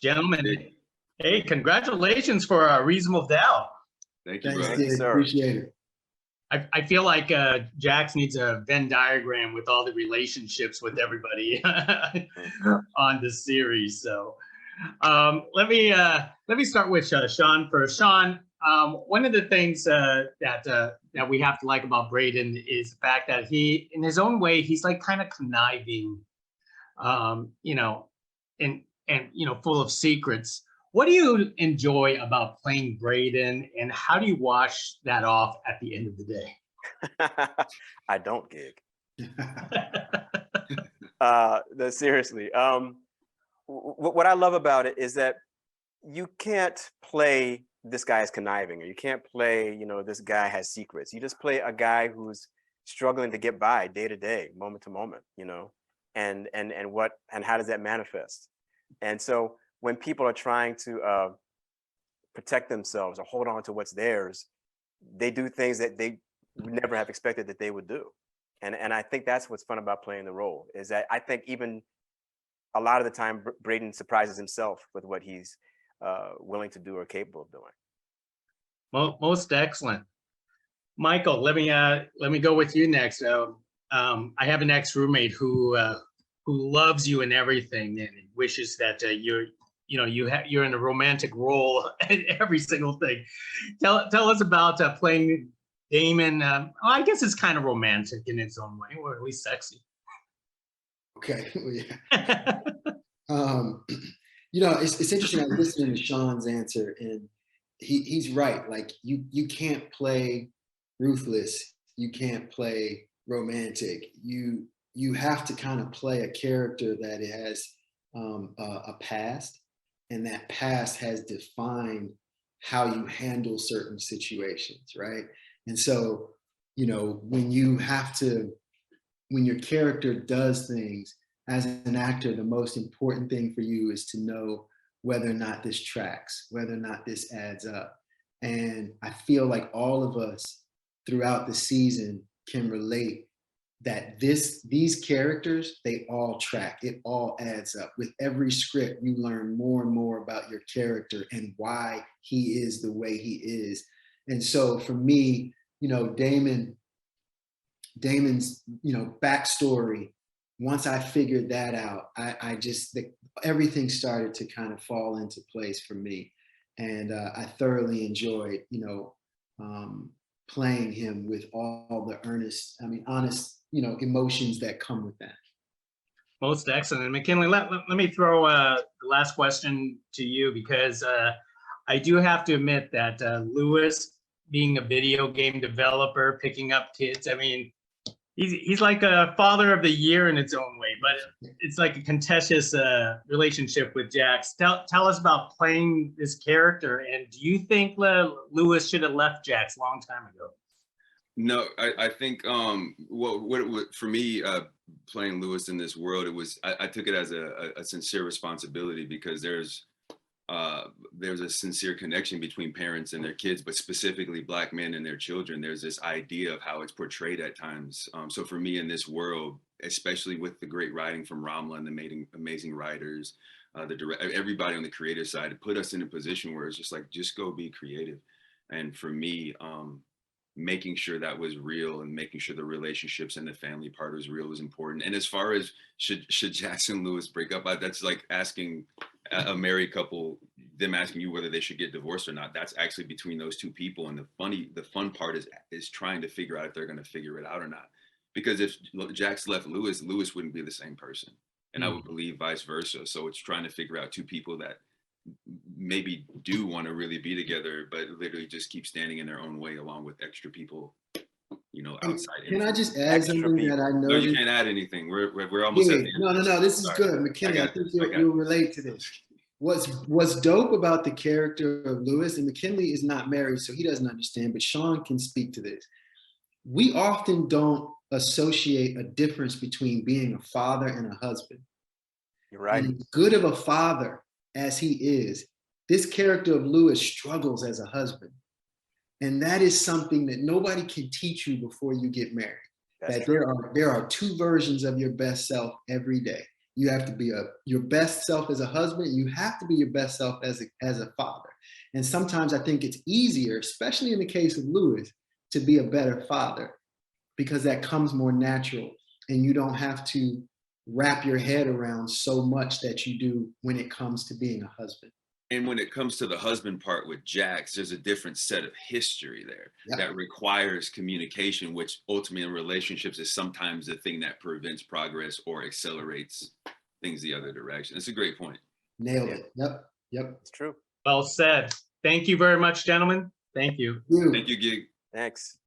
Gentlemen, hey, congratulations for Reasonable Doubt. Thank you, Thanks, bro. Steve. Appreciate it. I feel like Jax needs a Venn diagram with all the relationships with everybody on this series. So let me start with Sean first. Sean, one of the things that we have to like about Braden is the fact that he, in his own way, he's like kind of conniving, you know, and you know, full of secrets. What do you enjoy about playing Braden, and how do you wash that off at the end of the day? I don't gig. Seriously, what I love about it is that you can't play this guy is conniving, or you can't play, you know, this guy has secrets. You just play a guy who's struggling to get by day to day, moment to moment, you know, and how does that manifest? And so when people are trying to protect themselves or hold on to what's theirs, they do things that they would never have expected that they would do. And I think that's what's fun about playing the role, is that I think even a lot of the time Braden surprises himself with what he's willing to do or capable of doing. Most excellent. Michael, let me go with you next. I have an ex-roommate who loves you and everything, and wishes that you're in a romantic role in every single thing. Tell us about playing Damon. I guess it's kind of romantic in its own way, or at least sexy. Okay. Yeah. You know, it's interesting. I was listening to Sean's answer, and he's right. Like you can't play ruthless. You can't play romantic. You have to kind of play a character that has a past, and that past has defined how you handle certain situations, right? And so, you know, when your character does things, as an actor, the most important thing for you is to know whether or not this tracks, whether or not this adds up. And I feel like all of us throughout the season can relate that these characters, they all track, it all adds up. With every script, you learn more and more about your character and why he is the way he is. And so for me, you know, Damon's, you know, backstory, once I figured that out, everything started to kind of fall into place for me. And I thoroughly enjoyed, you know, playing him with all the honest, you know, emotions that come with that. Most excellent. And McKinley, let me throw the last question to you, because I do have to admit that Lewis, being a video game developer, picking up kids, I mean, he's like a father of the year in its own way, but it's like a contentious relationship with Jax. Tell us about playing this character, and do you think Lewis should have left Jax a long time ago? No, I think what for me, playing Lewis in this world, it was I took it as a sincere responsibility, because there's a sincere connection between parents and their kids, but specifically Black men and their children. There's this idea of how it's portrayed at times. So for me in this world, especially with the great writing from Ramla and the amazing writers, everybody on the creative side, it put us in a position where it's just like, just go be creative. And for me, making sure that was real and making sure the relationships and the family part was real was important. And as far as should Jax and Lewis break up, that's like asking a married couple, them asking you whether they should get divorced or not. That's actually between those two people. And the fun part is trying to figure out if they're going to figure it out or not. Because if Jax left Lewis wouldn't be the same person. And I would believe vice versa. So it's trying to figure out two people that maybe do want to really be together, but literally just keep standing in their own way, along with extra people, you know, outside. Can I just add something that I know? No, you can't add anything. We're almost at the end. No. This is good, McKinley. I think you'll relate to this. What's dope about the character of Lewis, and McKinley is not married, so he doesn't understand, but Sean can speak to this. We often don't associate a difference between being a father and a husband. You're right. And as good of a father as he is, this character of Lewis struggles as a husband. And that is something that nobody can teach you before you get married. That's true. There are two versions of your best self every day. You have to be your best self as a husband. You have to be your best self as a father. And sometimes I think it's easier, especially in the case of Lewis, to be a better father because that comes more natural and you don't have to wrap your head around so much that you do when it comes to being a husband. And when it comes to the husband part with Jax, there's a different set of history there that requires communication, which ultimately in relationships is sometimes the thing that prevents progress or accelerates things the other direction. It's a great point. Nailed it. Yep. It's true. Well said. Thank you very much, gentlemen. Thank you. Thank you, Gig. Thanks.